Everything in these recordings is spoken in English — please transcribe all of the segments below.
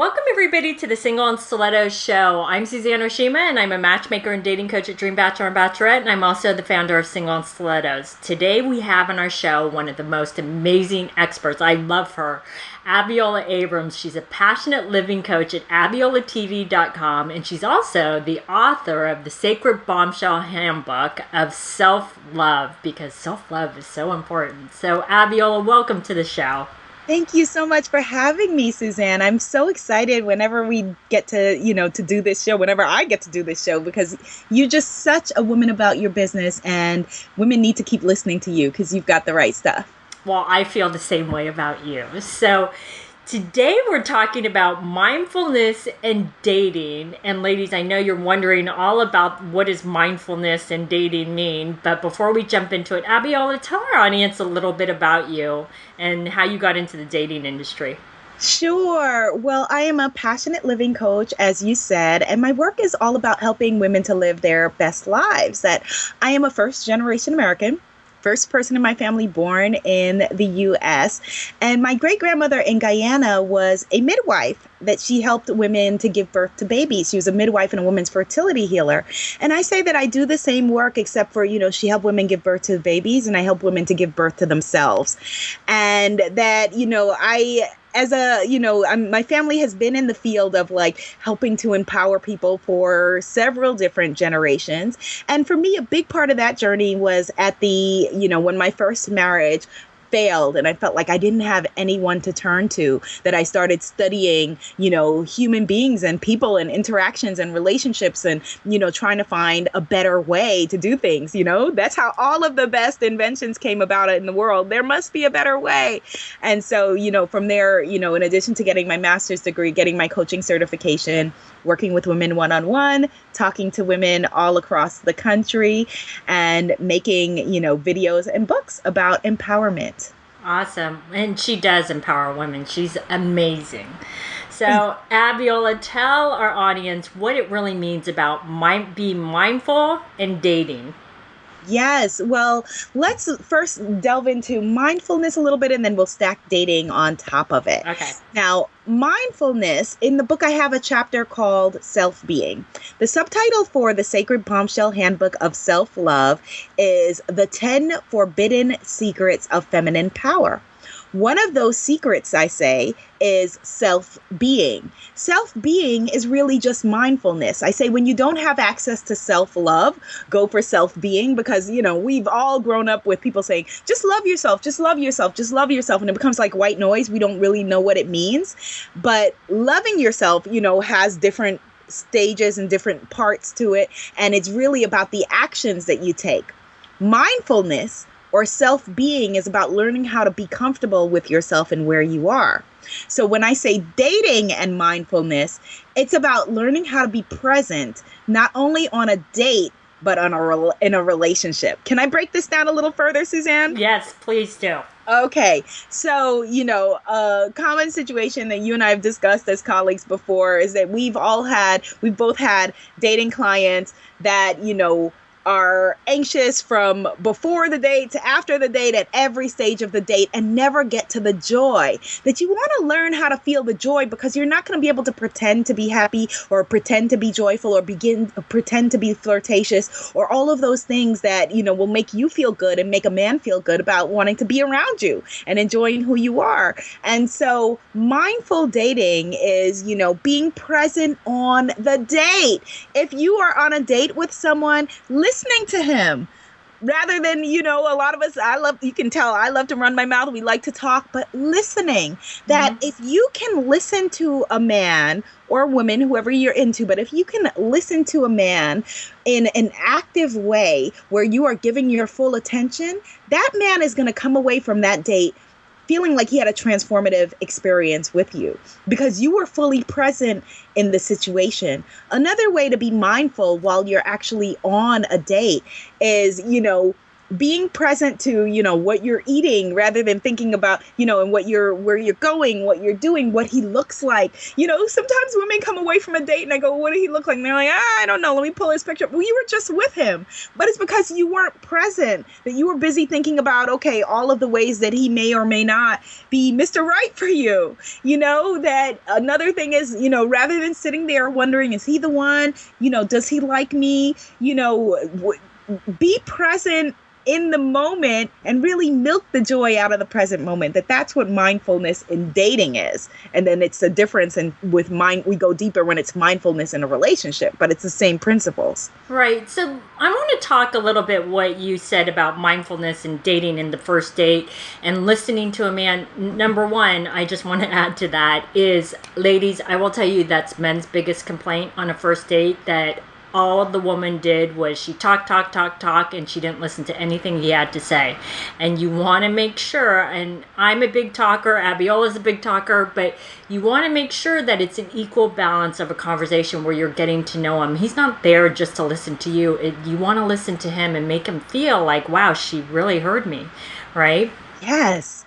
Welcome everybody to the Single and Stiletto Show. I'm Suzanne Oshima and I'm a matchmaker and dating coach at Dream Bachelor and Bachelorette, and I'm also the founder of Single and Stilettos. Today we have on our show one of the most amazing experts. I love her, Abiola Abrams. She's a passionate living coach at abiolatv.com, and she's also the author of the Sacred Bombshell Handbook of Self-Love, because self-love is so important. So Abiola, welcome to the show. Thank you so much for having me, Suzanne. I'm so excited whenever we get to, to do this show, whenever I get to do this show, because you're just such a woman about your business, and women need to keep listening to you because you've got the right stuff. Well, I feel the same way about you. So today we're talking about mindfulness and dating. And ladies, I know you're wondering all about what does mindfulness and dating mean. But before we jump into it, Abiola, tell our audience a little bit about you and how you got into the dating industry. Sure. Well, I am a passionate living coach, as you said, and my work is all about helping women to live their best lives. That I am a first-generation American. First person in my family born in the U.S. And my great-grandmother in Guyana was a midwife that she helped women to give birth to babies. She was a midwife and a woman's fertility healer. And I say that I do the same work, except for, she helped women give birth to babies and I help women to give birth to themselves. And that, my family has been in the field of helping to empower people for several different generations. And for me, a big part of that journey was at when my first marriage failed and I felt like I didn't have anyone to turn to, that I started studying, human beings and people and interactions and relationships and, trying to find a better way to do things. That's how all of the best inventions came about in the world. There must be a better way. And so, from there, in addition to getting my master's degree, getting my coaching certification, working with women one-on-one, talking to women all across the country, and making, videos and books about empowerment. Awesome. And she does empower women. She's amazing. So, Abiola, tell our audience what it really means about being mindful and dating. Yes. Well, let's first delve into mindfulness a little bit, and then we'll stack dating on top of it. Okay. Now, mindfulness, in the book, I have a chapter called Self-Being. The subtitle for the Sacred Bombshell Handbook of Self-Love is The 10 Forbidden Secrets of Feminine Power. One of those secrets, I say, is self-being. Self-being is really just mindfulness. I say when you don't have access to self-love, go for self-being, because, we've all grown up with people saying, just love yourself, just love yourself, just love yourself. And it becomes like white noise. We don't really know what it means. But loving yourself, has different stages and different parts to it. And it's really about the actions that you take. Mindfulness or self-being is about learning how to be comfortable with yourself and where you are. So when I say dating and mindfulness, it's about learning how to be present, not only on a date, but in a relationship. Can I break this down a little further, Suzanne? Yes, please do. Okay. So, a common situation that you and I have discussed as colleagues before is that we've both had dating clients that, are anxious from before the date to after the date, at every stage of the date, and never get to the joy. That you want to learn how to feel the joy, because you're not going to be able to pretend to be happy or pretend to be joyful or pretend to be flirtatious or all of those things that, will make you feel good and make a man feel good about wanting to be around you and enjoying who you are. And so mindful dating is, being present on the date. If you are on a date with someone, listening to him rather than, a lot of us, you can tell I love to run my mouth. We like to talk, but listening, that if you can listen to a man or a woman, whoever you're into, but if you can listen to a man in an active way where you are giving your full attention, that man is going to come away from that date feeling like he had a transformative experience with you because you were fully present in the situation. Another way to be mindful while you're actually on a date is, being present to, what you're eating rather than thinking about, and where you're going, what you're doing, what he looks like. Sometimes women come away from a date and I go, what did he look like? And they're like, I don't know. Let me pull his picture up. Well, you were just with him, but it's because you weren't present, that you were busy thinking about, okay, all of the ways that he may or may not be Mr. Right for you. That another thing is, rather than sitting there wondering, is he the one? Does he like me? Be present in the moment and really milk the joy out of the present moment. That's what mindfulness in dating is. And then it's a difference with we go deeper when it's mindfulness in a relationship, but it's the same principles. Right. So I want to talk a little bit what you said about mindfulness and dating in the first date and listening to a man. Number one, I just want to add to that is, ladies, I will tell you that's men's biggest complaint on a first date, that all the woman did was she talked, and she didn't listen to anything he had to say. And you want to make sure, and I'm a big talker, Abiola's a big talker, but you want to make sure that it's an equal balance of a conversation where you're getting to know him. He's not there just to listen to you. You want to listen to him and make him feel like, wow, she really heard me, right? Yes.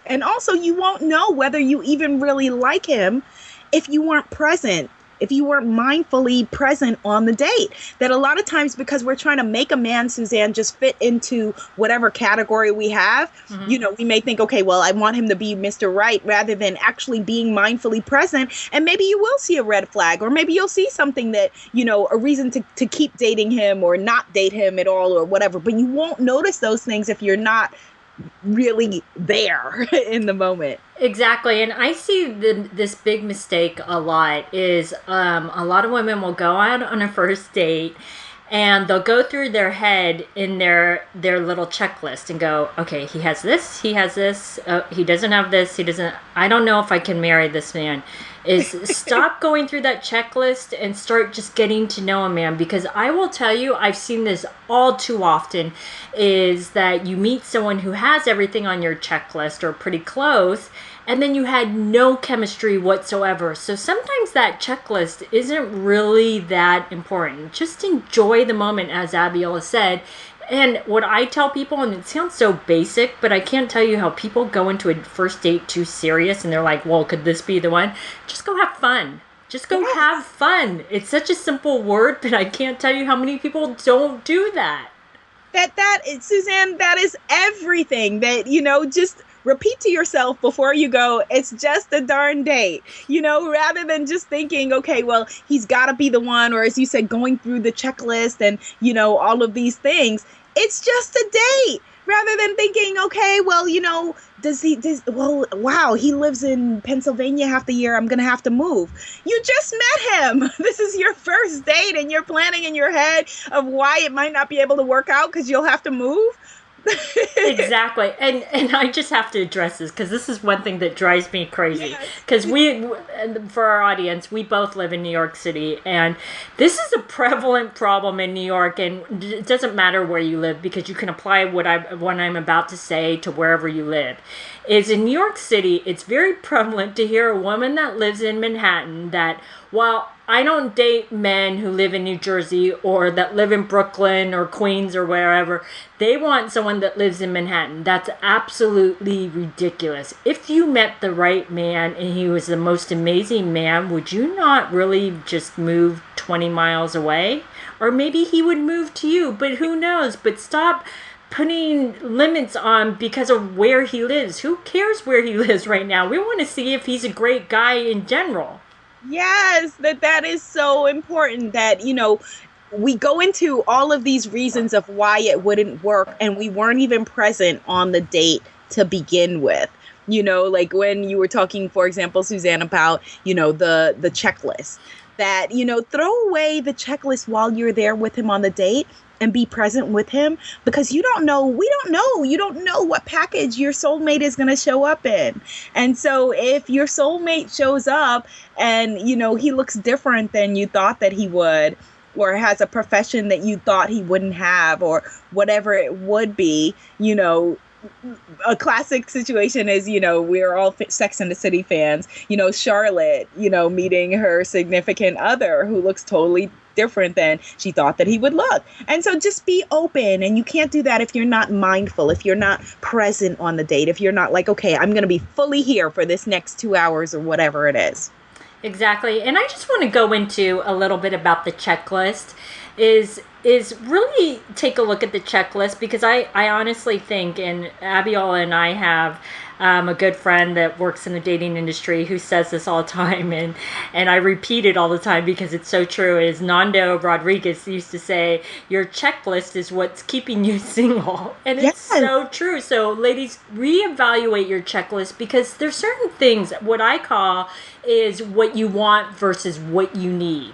And also you won't know whether you even really like him if you weren't present, if you weren't mindfully present on the date. That a lot of times, because we're trying to make a man, Suzanne, just fit into whatever category we have, we may think, okay, well, I want him to be Mr. Right, rather than actually being mindfully present. And maybe you will see a red flag, or maybe you'll see something that, a reason to keep dating him or not date him at all or whatever. But you won't notice those things if you're not really there in the moment. Exactly. And I see this big mistake a lot is a lot of women will go out on a first date and they'll go through their head in their little checklist and go, okay, he has this, he doesn't have this, I don't know if I can marry this man. Is stop going through that checklist and start just getting to know a man. Because I will tell you, I've seen this all too often, is that you meet someone who has everything on your checklist or pretty close, and then you had no chemistry whatsoever. So sometimes that checklist isn't really that important. Just enjoy the moment, as Abiola said. And what I tell people, and it sounds so basic, but I can't tell you how people go into a first date too serious and they're like, well, could this be the one? Just go have fun. Just go have fun. It's such a simple word, but I can't tell you how many people don't do that. Suzanne, that is everything. That, just repeat to yourself before you go, it's just a darn date, rather than just thinking, okay, well, he's got to be the one, or as you said, going through the checklist and, all of these things. It's just a date, rather than thinking, okay, well, wow, he lives in Pennsylvania half the year, I'm going to have to move. You just met him. This is your first date and you're planning in your head of why it might not be able to work out because you'll have to move. Exactly. And I just have to address this because this is one thing that drives me crazy. Because for our audience, we both live in New York City, and this is a prevalent problem in New York, and it doesn't matter where you live because you can apply what I'm about to say to wherever you live. Is in New York City, it's very prevalent to hear a woman that lives in Manhattan that, while I don't date men who live in New Jersey or that live in Brooklyn or Queens or wherever, they want someone that lives in Manhattan. That's absolutely ridiculous. If you met the right man and he was the most amazing man, would you not really just move 20 miles away? Or maybe he would move to you, but who knows? But stop putting limits on because of where he lives. Who cares where he lives right now? We want to see if he's a great guy in general. Yes, that is so important, that, we go into all of these reasons of why it wouldn't work, and we weren't even present on the date to begin with. Like when you were talking, for example, Suzanne, about, the checklist, that, throw away the checklist while you're there with him on the date and be present with him, because you don't know what package your soulmate is going to show up in. And so if your soulmate shows up and, he looks different than you thought that he would, or has a profession that you thought he wouldn't have, or whatever it would be, a classic situation is, we're all Sex and the City fans, Charlotte, meeting her significant other who looks totally different than she thought that he would look. And so just be open. And you can't do that if you're not mindful, if you're not present on the date, if you're not like, okay, I'm going to be fully here for this next 2 hours or whatever it is. Exactly. And I just want to go into a little bit about the checklist is really take a look at the checklist, because I honestly think, and Abiola and I have a good friend that works in the dating industry who says this all the time, and I repeat it all the time because it's so true, is Nando Rodriguez used to say, your checklist is what's keeping you single. And it's so true. So ladies, reevaluate your checklist, because there's certain things, what I call is what you want versus what you need.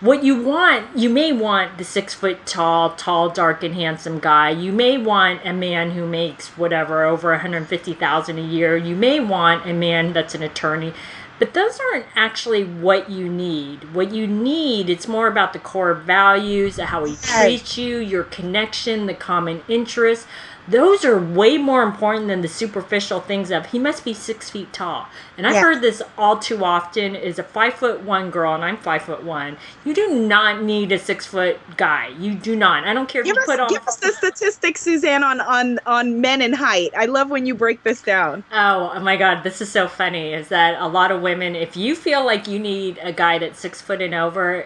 What you want, you may want the 6 foot tall, dark, and handsome guy. You may want a man who makes whatever over $150,000 a year. You may want a man that's an attorney, but those aren't actually what you need. What you need, it's more about the core values, how he treats you, your connection, the common interests. Those are way more important than the superficial things of, he must be 6 feet tall. And I've heard this all too often, is a 5'1" girl, and I'm 5'1". You do not need a 6 foot guy. You do not. I don't care if Give us the statistics, Suzanne, on men and height. I love when you break this down. Oh my God, this is so funny, is that a lot of women, if you feel like you need a guy that's 6 foot and over,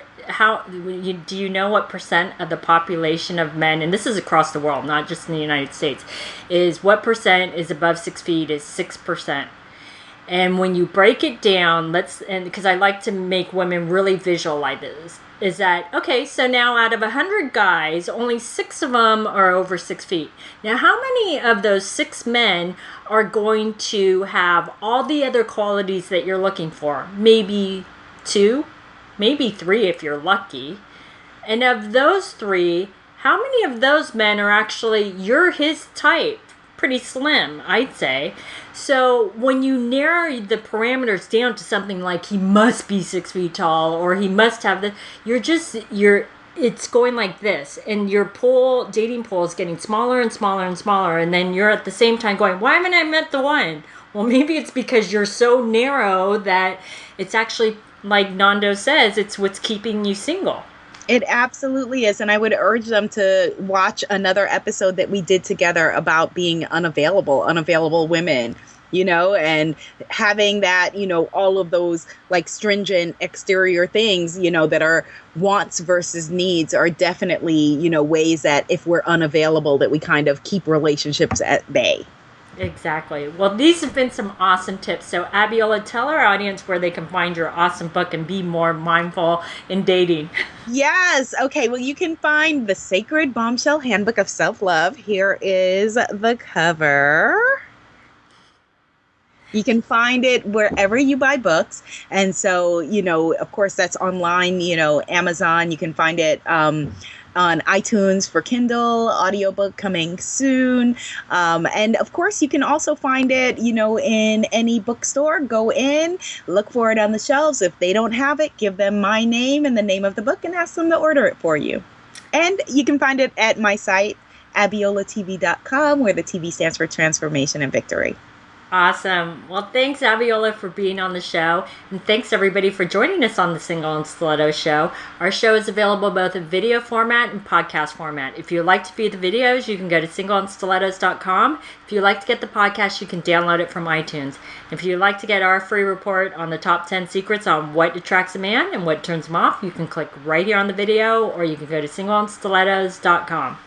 do you know what percent of the population of men, and this is across the world, not just in the United States, is what percent is above 6 feet is 6%. And when you break it down, because I like to make women really visualize this, is that, okay, so now out of 100 guys, only 6 of them are over 6 feet. Now, how many of those 6 men are going to have all the other qualities that you're looking for? Maybe 2, maybe 3 if you're lucky. And of those 3, how many of those men are actually, you're his type? Pretty slim, I'd say. So when you narrow the parameters down to something like he must be 6 feet tall, or he must have it's going like this, and your dating pool is getting smaller and smaller and smaller, and then you're at the same time going, why haven't I met the one? Well, maybe it's because you're so narrow that it's actually, like Nando says, it's what's keeping you single. It absolutely is. And I would urge them to watch another episode that we did together about being unavailable women, and having that, all of those like stringent exterior things, that are wants versus needs are definitely, ways that if we're unavailable, that we kind of keep relationships at bay. Exactly. Well, these have been some awesome tips. So, Abiola, tell our audience where they can find your awesome book and be more mindful in dating. Yes. Okay. Well, you can find The Sacred Bombshell Handbook of Self-Love. Here is the cover. You can find it wherever you buy books. And so, of course, that's online, Amazon. You can find it on iTunes for Kindle, audiobook coming soon. And of course, you can also find it, in any bookstore. Go in, look for it on the shelves. If they don't have it, give them my name and the name of the book and ask them to order it for you. And you can find it at my site, abiolatv.com, where the TV stands for Transformation and Victory. Awesome. Well, thanks, Abiola, for being on the show. And thanks, everybody, for joining us on the Single and Stiletto Show. Our show is available both in video format and podcast format. If you'd like to view the videos, you can go to singleandstilettos.com. If you'd like to get the podcast, you can download it from iTunes. If you'd like to get our free report on the top 10 secrets on what attracts a man and what turns him off, you can click right here on the video, or you can go to singleandstilettos.com.